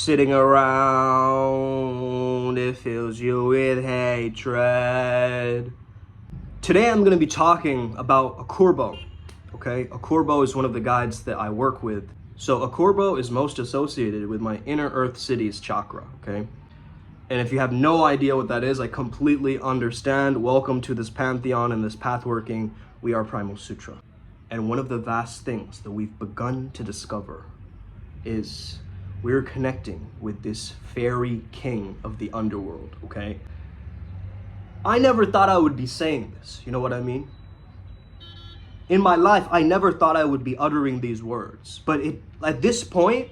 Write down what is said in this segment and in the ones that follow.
sitting around, it fills you with hatred. Today I'm going to be talking about Akurbo, okay? Akurbo is one of the guides that I work with. So Akurbo is most associated with my inner earth cities chakra, okay? And if you have no idea what that is, I completely understand. Welcome to this pantheon and this path working. We are Primal Sutra. And one of the vast things that we've begun to discover is we're connecting with this fairy king of the underworld, okay? I never thought I would be saying this, you know what I mean? In my life, I never thought I would be uttering these words. But at this point,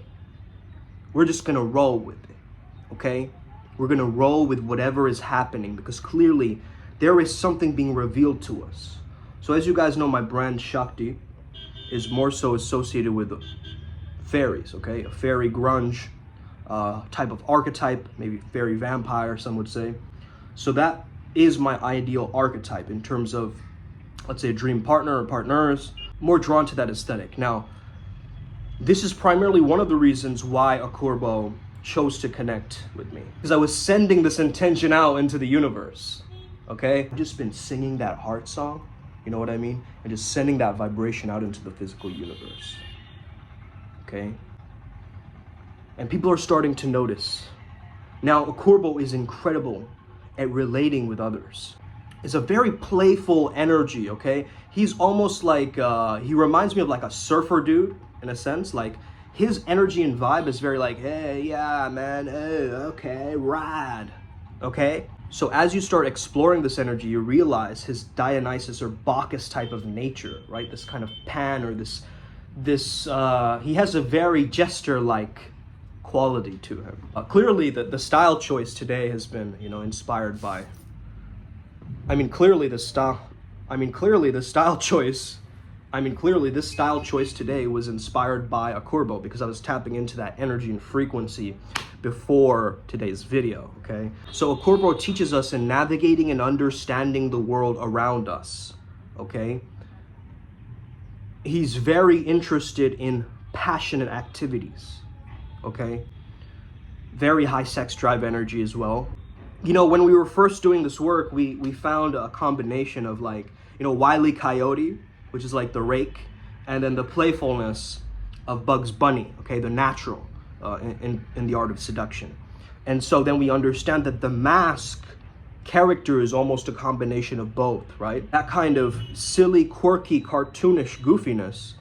we're just gonna roll with it, okay? We're gonna roll with whatever is happening because clearly there is something being revealed to us. So as you guys know, my brand Shakti is more so associated with fairies, okay? A fairy grunge type of archetype, maybe fairy vampire, some would say. So that is my ideal archetype in terms of, let's say, a dream partner or partners, more drawn to that aesthetic. Now, this is primarily one of the reasons why Akurbo chose to connect with me, because I was sending this intention out into the universe, okay? I've just been singing that heart song, you know what I mean? And just sending that vibration out into the physical universe, okay? And people are starting to notice. Now, Akurbo is incredible at relating with others. It's a very playful energy, okay? He's almost like, he reminds me of like a surfer dude, in a sense. Like, his energy and vibe is very like, hey, yeah, man, hey, okay, rad, okay? So as you start exploring this energy, you realize his Dionysus or Bacchus type of nature, right? This kind of Pan or this he has a very jester-like quality to him. Clearly, the style choice today has been, inspired by, clearly this style choice today was inspired by Akurbo because I was tapping into that energy and frequency before today's video, okay? So Akurbo teaches us in navigating and understanding the world around us, okay? He's very interested in passionate activities, okay? Very high sex drive energy as well. When we were first doing this work, we found a combination of Wile E. Coyote, which is like the rake, and then the playfulness of Bugs Bunny, okay, the natural in the art of seduction. And so then we understand that the mask character is almost a combination of both, right? That kind of silly, quirky, cartoonish goofiness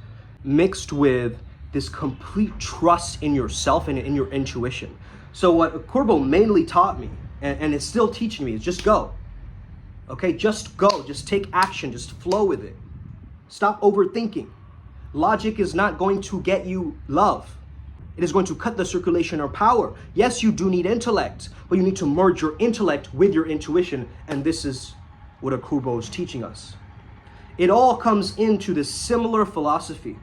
mixed with this complete trust in yourself and in your intuition. So what Akurbo mainly taught me, and is still teaching me, is just go. Okay, just go, just take action, just flow with it. Stop overthinking. Logic is not going to get you love. It is going to cut the circulation of power. Yes, you do need intellect, but you need to merge your intellect with your intuition, and this is what Akurbo is teaching us. It all comes into this similar philosophy,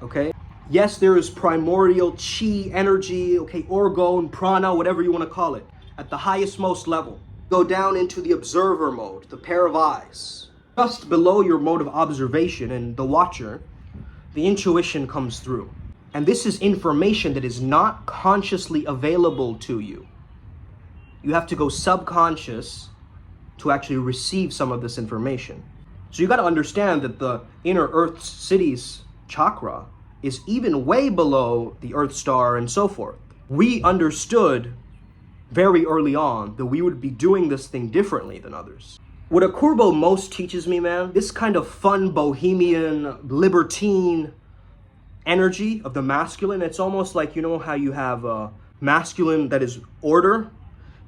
okay? Yes, there is primordial chi energy, okay, orgone, prana, whatever you want to call it, at the highest, most level. Go down into the observer mode, the pair of eyes. Just below your mode of observation and the watcher, the intuition comes through. And this is information that is not consciously available to you. You have to go subconscious to actually receive some of this information. So you got to understand that the inner earth cities chakra is even way below the earth star and so forth. We understood very early on that we would be doing this thing differently than others. What Akurbo most teaches me, man, this kind of fun, bohemian, libertine energy of the masculine, it's almost like, how you have a masculine that is order.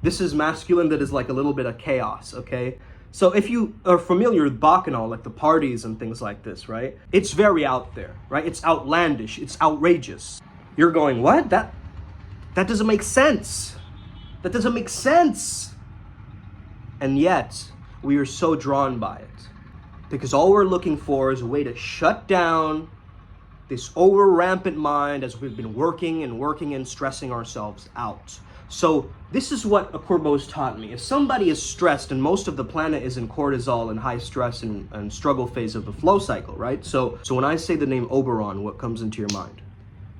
This is masculine that is like a little bit of chaos, okay? So if you are familiar with Bacchanal, like the parties and things like this, right? It's very out there, right? It's outlandish, it's outrageous. You're going, what? That doesn't make sense. That doesn't make sense. And yet, we are so drawn by it. Because all we're looking for is a way to shut down this over-rampant mind as we've been working and stressing ourselves out. So this is what Akurbo's taught me. If somebody is stressed, and most of the planet is in cortisol and high stress and struggle phase of the flow cycle, right? So when I say the name Oberon, what comes into your mind?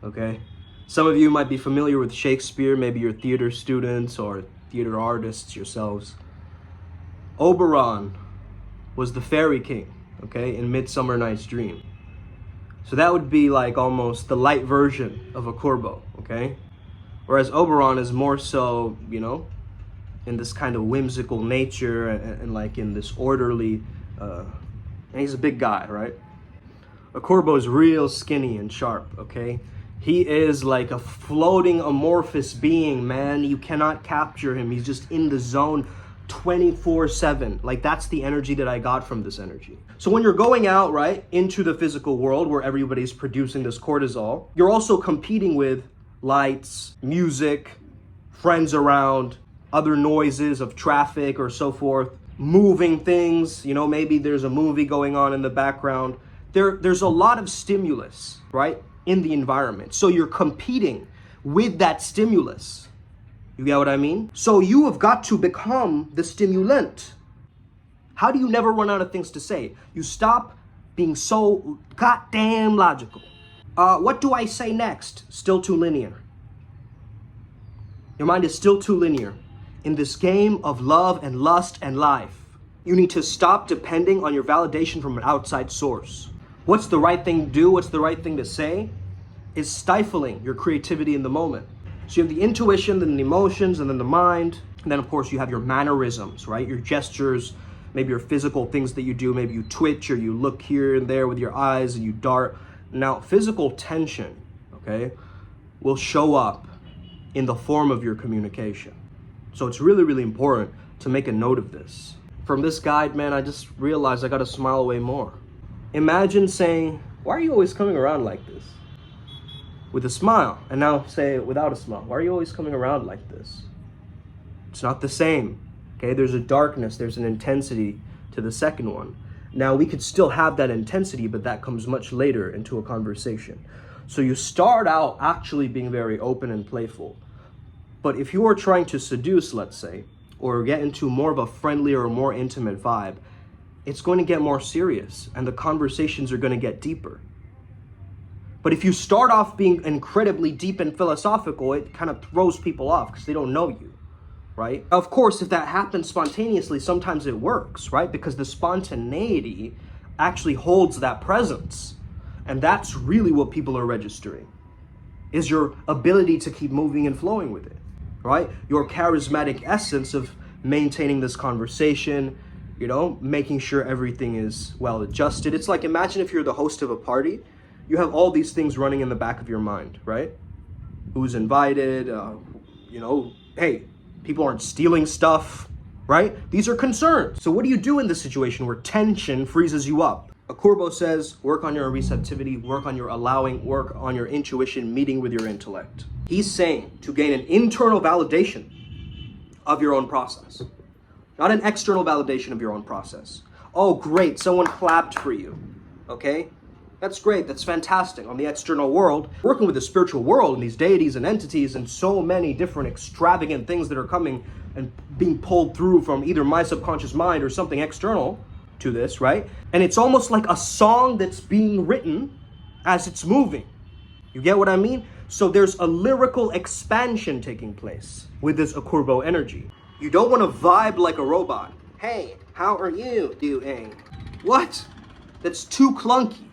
Okay? Some of you might be familiar with Shakespeare, maybe you're theater students or theater artists yourselves. Oberon was the fairy king, okay, in Midsummer Night's Dream. So that would be like almost the light version of Akurbo, okay? Whereas Oberon is more so, you know, in this kind of whimsical nature and like in this orderly, and he's a big guy, right? Akurbo is real skinny and sharp, okay? He is like a floating amorphous being, man. You cannot capture him. He's just in the zone 24/7. Like, that's the energy that I got from this energy. So when you're going out, right, into the physical world where everybody's producing this cortisol, you're also competing with lights, music, friends around, other noises of traffic or so forth, moving things, you know, maybe there's a movie going on in the background. There's a lot of stimulus, right, in the environment. So you're competing with that stimulus. You get what I mean? So you have got to become the stimulant. How do you never run out of things to say? You stop being so goddamn logical. What do I say next? Still too linear. Your mind is still too linear. In this game of love and lust and life, you need to stop depending on your validation from an outside source. What's the right thing to do? What's the right thing to say? Is stifling your creativity in the moment. So you have the intuition, then the emotions, and then the mind. And then, of course, you have your mannerisms, right? Your gestures, maybe your physical things that you do. Maybe you twitch or you look here and there with your eyes and you dart. Now, physical tension, okay, will show up in the form of your communication. So it's really, really important to make a note of this. From this guide, man, I just realized I got to smile way more. Imagine saying, why are you always coming around like this? With a smile. And now say it without a smile. Why are you always coming around like this? It's not the same. Okay, there's a darkness, there's an intensity to the second one. Now we could still have that intensity, but that comes much later into a conversation. So you start out actually being very open and playful. But if you are trying to seduce, let's say, or get into more of a friendlier or more intimate vibe, it's going to get more serious and the conversations are going to get deeper. But if you start off being incredibly deep and philosophical, it kind of throws people off because they don't know you, right? Of course, if that happens spontaneously, sometimes it works, right? Because the spontaneity actually holds that presence. And that's really what people are registering, is your ability to keep moving and flowing with it, right? Your charismatic essence of maintaining this conversation, you know, making sure everything is well adjusted. It's like, imagine if you're the host of a party, you have all these things running in the back of your mind, right? Who's invited, you know, hey, people aren't stealing stuff, right? These are concerns. So what do you do in this situation where tension freezes you up? Akurbo says, work on your receptivity, work on your allowing, work on your intuition, meeting with your intellect. He's saying to gain an internal validation of your own process, not an external validation of your own process. Oh, great, someone clapped for you, okay? That's great, that's fantastic. On the external world, working with the spiritual world and these deities and entities and so many different extravagant things that are coming and being pulled through from either my subconscious mind or something external to this, right? And it's almost like a song that's being written as it's moving. You get what I mean? So there's a lyrical expansion taking place with this Akurbo energy. You don't want to vibe like a robot. Hey, how are you doing? What? That's too clunky.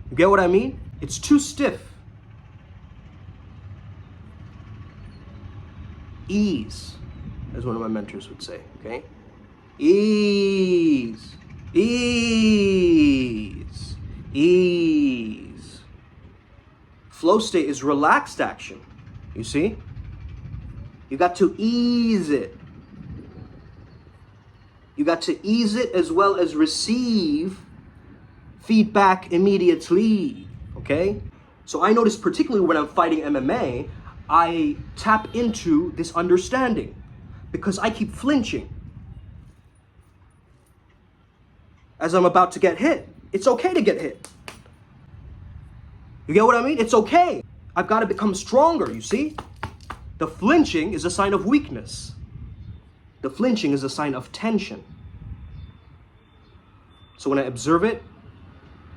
You get what I mean? It's too stiff. Ease, as one of my mentors would say, okay? Ease, ease, ease. Flow state is relaxed action, you see? You got to ease it. You got to ease it as well as receive feedback immediately, okay? So I notice particularly when I'm fighting MMA, I tap into this understanding because I keep flinching as I'm about to get hit. It's okay to get hit. You get what I mean? It's okay. I've got to become stronger, you see? The flinching is a sign of weakness. The flinching is a sign of tension. So when I observe it,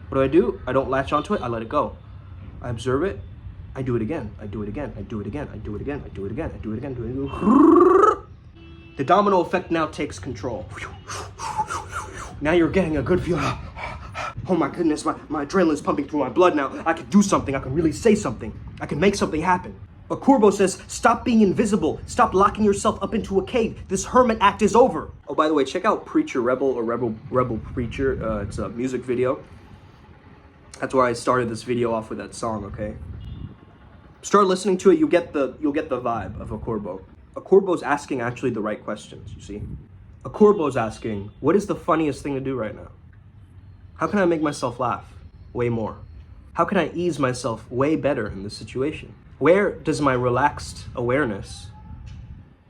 what do? I don't latch onto it, I let it go. I observe it, I do it again, I do it again, I do it again, I do it again, I do it again, I do it again, do it again. The domino effect now takes control. Now you're getting a good feel. Oh my goodness, my adrenaline's pumping through my blood now. I can do something, I can really say something. I can make something happen. Akurbo says, stop being invisible. Stop locking yourself up into a cave. This hermit act is over. Oh, by the way, check out Preacher Rebel or Rebel Preacher. It's a music video. That's where I started this video off with that song, okay? Start listening to it, you'll get the vibe of Akurbo. Akurbo's asking actually the right questions, you see? Akurbo's asking, what is the funniest thing to do right now? How can I make myself laugh way more? How can I ease myself way better in this situation? Where does my relaxed awareness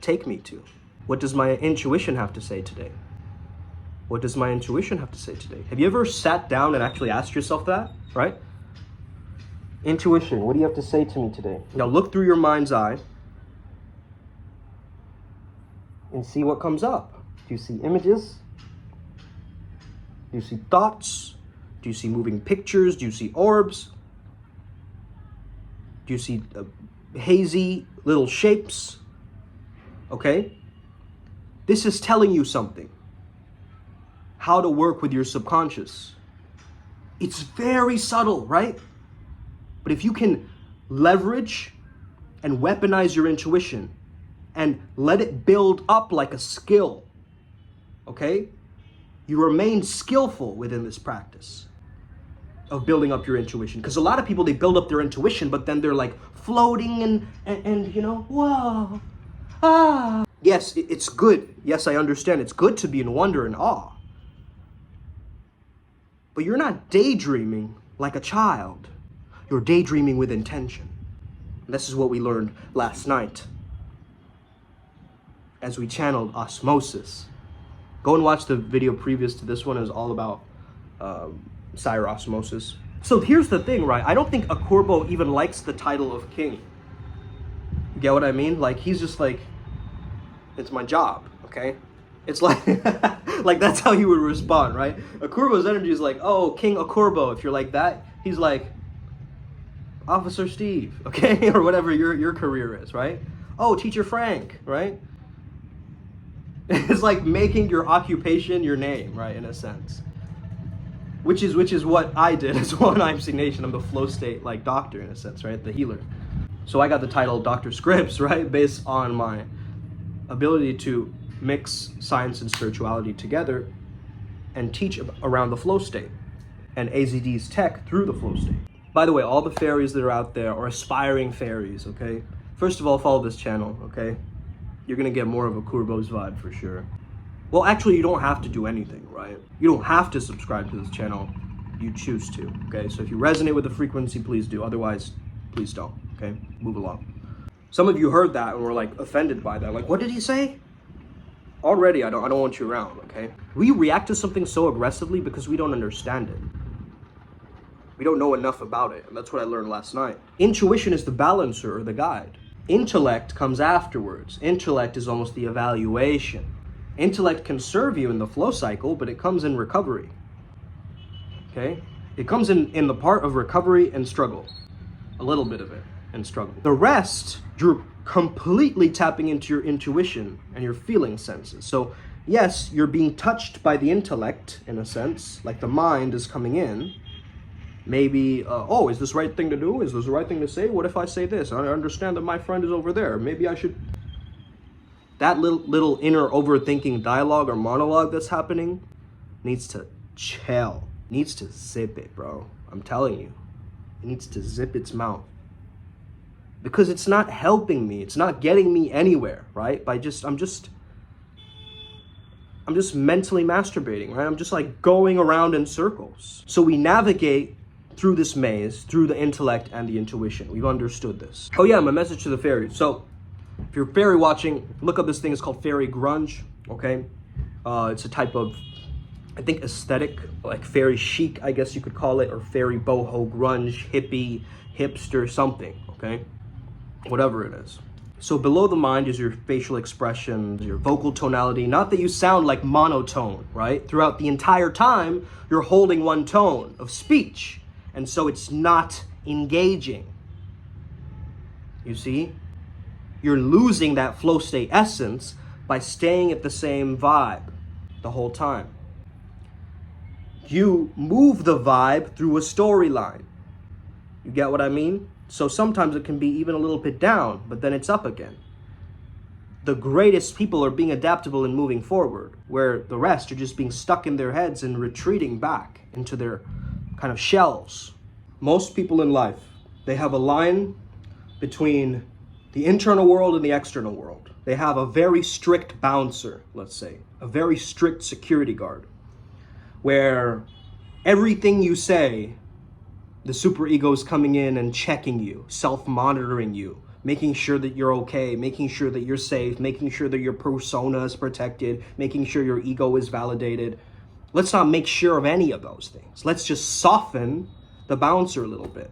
take me to? What does my intuition have to say today? What does my intuition have to say today? Have you ever sat down and actually asked yourself that, right? Intuition, what do you have to say to me today? Now look through your mind's eye and see what comes up. Do you see images? Do you see thoughts? Do you see moving pictures? Do you see orbs? Do you see hazy little shapes? Okay? This is telling you something. How to work with your subconscious. It's very subtle, right? But if you can leverage and weaponize your intuition and let it build up like a skill, okay? You remain skillful within this practice of building up your intuition. Because a lot of people, they build up their intuition, but then they're like floating and you know, whoa, ah. Yes, it's good. Yes, I understand. It's good to be in wonder and awe. But you're not daydreaming like a child. You're daydreaming with intention. And this is what we learned last night as we channeled osmosis. Go and watch the video previous to this one. It's all about sire osmosis. So here's the thing, right? I don't think Akurbo even likes the title of king. You get what I mean? Like, he's just like, it's my job, okay? It's like, like that's how he would respond, right? Akurbo's energy is like, oh, King Akurbo. If you're like that, he's like, Officer Steve, okay? Or whatever your career is, right? Oh, Teacher Frank, right? It's like making your occupation your name, right? In a sense. Which is what I did as well in IMC Nation. I'm the flow state like doctor in a sense, right? The healer. So I got the title Dr. Scripps, right? Based on my ability to mix science and spirituality together and teach around the flow state and AZD's tech through the flow state. By the way, all the fairies that are out there are aspiring fairies, okay? First of all, follow this channel, okay? You're gonna get more of a Akurbo's vibe for sure. Well, actually, you don't have to do anything, right? You don't have to subscribe to this channel. You choose to, okay? So if you resonate with the frequency, please do. Otherwise, please don't, okay? Move along. Some of you heard that and were like offended by that. Like, what did he say? Already, I don't want you around, okay? We react to something so aggressively because we don't understand it. We don't know enough about it, and that's what I learned last night. Intuition is the balancer or the guide. Intellect comes afterwards. Intellect is almost the evaluation. Intellect can serve you in the flow cycle, but it comes in recovery. Okay? It comes in the part of recovery and struggle. A little bit of it, and struggle. The rest, you're completely tapping into your intuition and your feeling senses. So yes, you're being touched by the intellect in a sense, like the mind is coming in. Maybe, oh, is this the right thing to do? Is this the right thing to say? What if I say this? I understand that my friend is over there. Maybe I should... That little inner overthinking dialogue or monologue that's happening needs to chill. Needs to zip it, bro. I'm telling you. It needs to zip its mouth. Because it's not helping me. It's not getting me anywhere, right? I'm just mentally masturbating, right? I'm just like going around in circles. So we navigate through this maze, through the intellect and the intuition. We've understood this. Oh yeah, my message to the fairies. So if you're fairy watching, look up this thing. It's called fairy grunge, okay? It's a type of, I think, aesthetic, like fairy chic, I guess you could call it, or fairy boho grunge, hippie, hipster, something, okay? Whatever it is. So below the mind is your facial expressions, your vocal tonality. Not that you sound like monotone, right? Throughout the entire time, you're holding one tone of speech. And so it's not engaging. You see? You're losing that flow state essence by staying at the same vibe the whole time. You move the vibe through a storyline. You get what I mean? So sometimes it can be even a little bit down, but then it's up again. The greatest people are being adaptable and moving forward, where the rest are just being stuck in their heads and retreating back into their kind of shells. Most people in life, they have a line between the internal world and the external world. They have a very strict bouncer, let's say, a very strict security guard, where everything you say, the superego is coming in and checking you, self-monitoring you, making sure that you're okay, making sure that you're safe, making sure that your persona is protected, making sure your ego is validated. Let's not make sure of any of those things. Let's just soften the bouncer a little bit.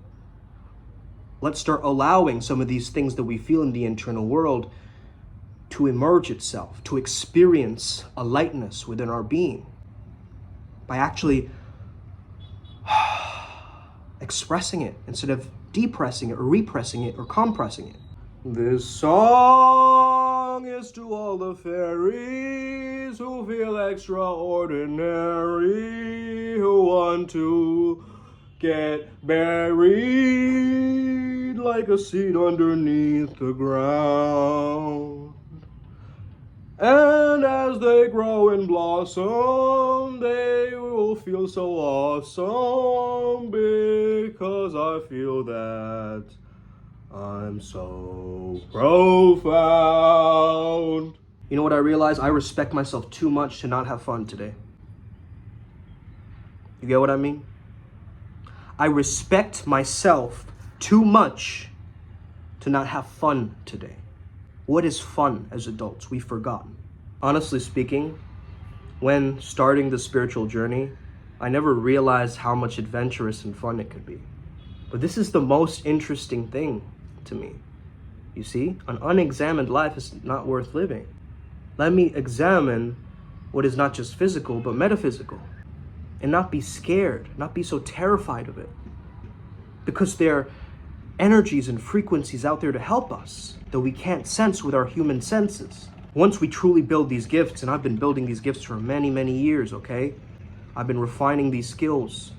Let's start allowing some of these things that we feel in the internal world to emerge itself, to experience a lightness within our being by actually expressing it instead of depressing it or repressing it or compressing it. This song is to all the fairies who feel extraordinary, who want to get buried like a seed underneath the ground. And as they grow and blossom, they will feel so awesome because I feel that I'm so profound. You know what I realized? I respect myself too much to not have fun today. You get what I mean? I respect myself too much to not have fun today. What is fun as adults? We've forgotten. Honestly speaking, when starting the spiritual journey, I never realized how much adventurous and fun it could be. But this is the most interesting thing to me. You see, an unexamined life is not worth living. Let me examine what is not just physical, but metaphysical. And not be scared, not be so terrified of it. Because there are energies and frequencies out there to help us that we can't sense with our human senses. Once we truly build these gifts, and I've been building these gifts for many, many years, okay? I've been refining these skills.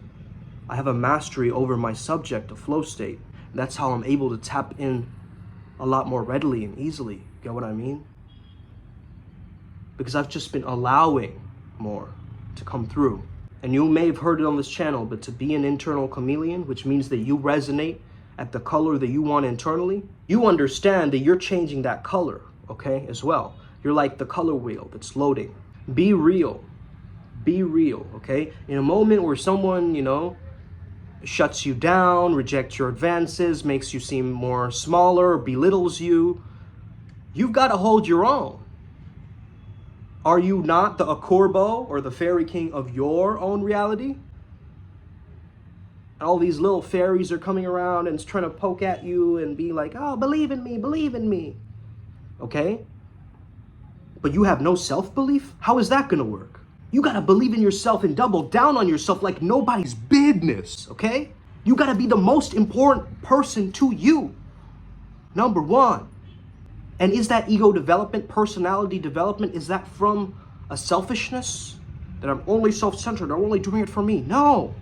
I have a mastery over my subject, a flow state. That's how I'm able to tap in a lot more readily and easily. Get what I mean? Because I've just been allowing more to come through. And you may have heard it on this channel, but to be an internal chameleon, which means that you resonate at the color that you want internally, you understand that you're changing that color, okay, as well. You're like the color wheel that's loading. Be real. Be real, okay? In a moment where someone, shuts you down, rejects your advances, makes you seem more smaller, belittles you, you've got to hold your own. Are you not the Akurbo or the fairy king of your own reality? And all these little fairies are coming around and trying to poke at you and be like, oh, believe in me, believe in me. Okay? But you have no self-belief? How is that going to work? You got to believe in yourself and double down on yourself like nobody's business, okay? You got to be the most important person to you. Number one. And is that ego development, personality development, is that from a selfishness? That I'm only self-centered, I'm only doing it for me? No.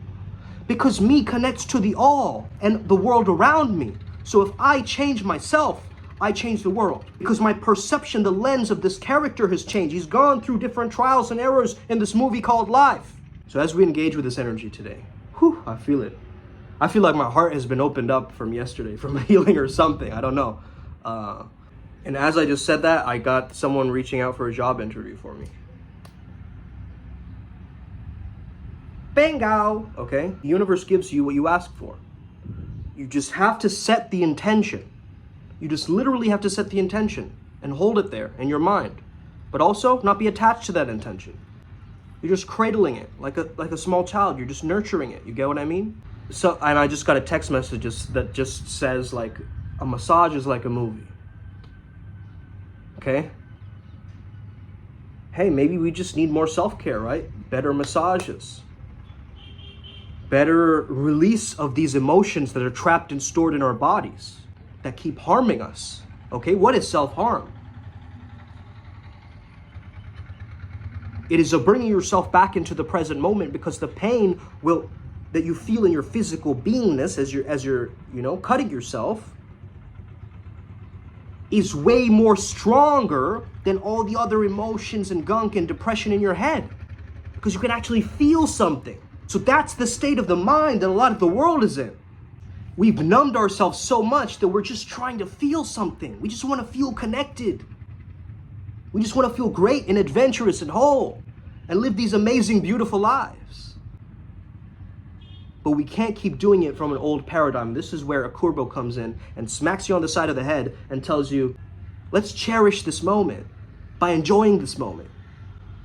Because me connects to the all and the world around me. So if I change myself, I change the world. Because my perception, the lens of this character has changed. He's gone through different trials and errors in this movie called life. So as we engage with this energy today, I feel it. I feel like my heart has been opened up from yesterday, from a healing or something. I don't know. And as I just said that, I got someone reaching out for a job interview for me. Bingo! Okay? The universe gives you what you ask for. You just have to set the intention. You just literally have to set the intention and hold it there in your mind. But also, not be attached to that intention. You're just cradling it like a small child. You're just nurturing it. You get what I mean? So, and I just got a text message that just says, like, a massage is like a movie. Okay? Hey, maybe we just need more self-care, right? Better massages. better release of these emotions that are trapped and stored in our bodies that keep harming us. Okay, what is self-harm? It is a bringing yourself back into the present moment, because the pain that you feel in your physical beingness as you're cutting yourself is way more stronger than all the other emotions and gunk and depression in your head, because you can actually feel something. So that's the state of the mind that a lot of the world is in. We've numbed ourselves so much that we're just trying to feel something. We just want to feel connected. We just want to feel great and adventurous and whole and live these amazing, beautiful lives. But we can't keep doing it from an old paradigm. This is where Akurbo comes in and smacks you on the side of the head and tells you, let's cherish this moment by enjoying this moment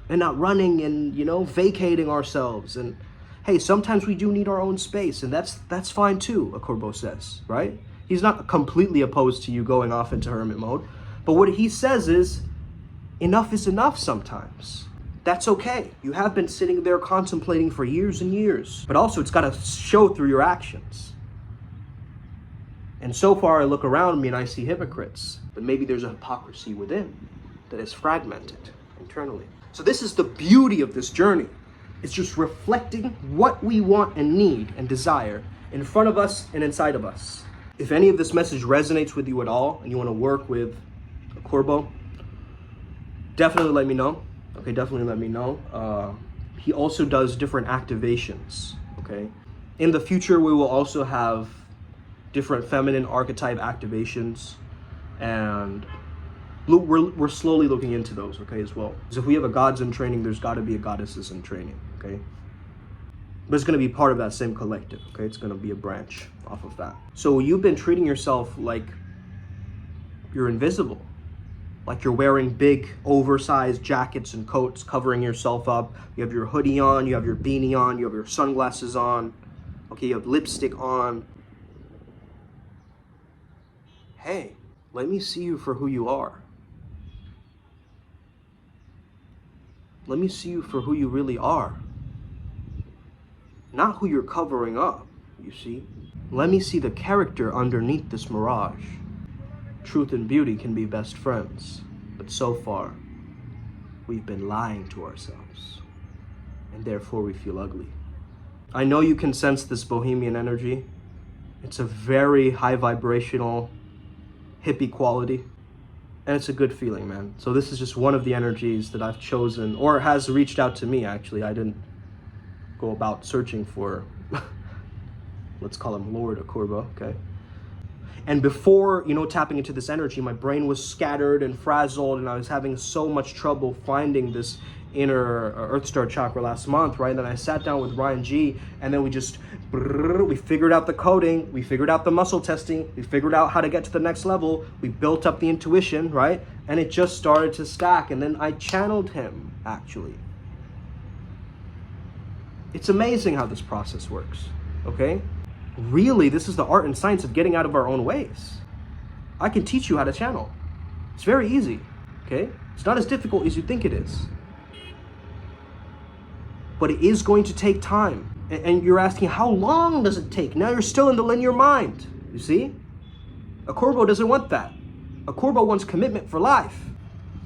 and not running and, vacating ourselves. And hey, sometimes we do need our own space, and that's fine too, Akurbo says, right? He's not completely opposed to you going off into hermit mode, but what he says is, enough is enough sometimes. That's okay. You have been sitting there contemplating for years and years, but also it's got to show through your actions. And so far I look around me and I see hypocrites, but maybe there's a hypocrisy within that is fragmented internally. So this is the beauty of this journey. It's just reflecting what we want and need and desire in front of us and inside of us. If any of this message resonates with you at all and you want to work with Akurbo, definitely let me know. Okay, definitely let me know. He also does different activations, okay? In the future, we will also have different feminine archetype activations, and we're slowly looking into those, okay, as well. Because if we have a gods in training, there's got to be a goddesses in training, okay? But it's going to be part of that same collective, okay? It's going to be a branch off of that. So you've been treating yourself like you're invisible. Like you're wearing big oversized jackets and coats covering yourself up. You have your hoodie on, you have your beanie on, you have your sunglasses on. Okay, you have lipstick on. Hey, let me see you for who you are. Let me see you for who you really are. Not who you're covering up, you see. Let me see the character underneath this mirage. Truth and beauty can be best friends, but so far, we've been lying to ourselves, and therefore we feel ugly. I know you can sense this bohemian energy. It's a very high vibrational, hippie quality, and it's a good feeling, man. So this is just one of the energies that I've chosen, or has reached out to me, actually. I didn't go about searching for, let's call him Lord Akurbo, okay? And before, tapping into this energy, my brain was scattered and frazzled, and I was having so much trouble finding this inner Earth Star chakra last month, right? And then I sat down with Ryan G, and then we figured out the coding, we figured out the muscle testing, we figured out how to get to the next level, we built up the intuition, right? And it just started to stack, and then I channeled him, actually. It's amazing how this process works, okay? Really, this is the art and science of getting out of our own ways. I can teach you how to channel. It's very easy, okay? It's not as difficult as you think it is. But it is going to take time. And you're asking, how long does it take? Now you're still in the linear mind, you see? Akurbo doesn't want that. Akurbo wants commitment for life.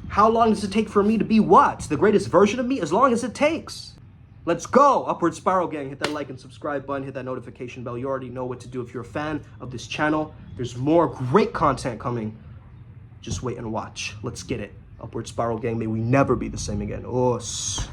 How long does it take for me to be what? The greatest version of me? As long as it takes. Let's go! Upward Spiral Gang. Hit that like and subscribe button. Hit that notification bell. You already know what to do if you're a fan of this channel. There's more great content coming. Just wait and watch. Let's get it. Upward Spiral Gang. May we never be the same again. Us.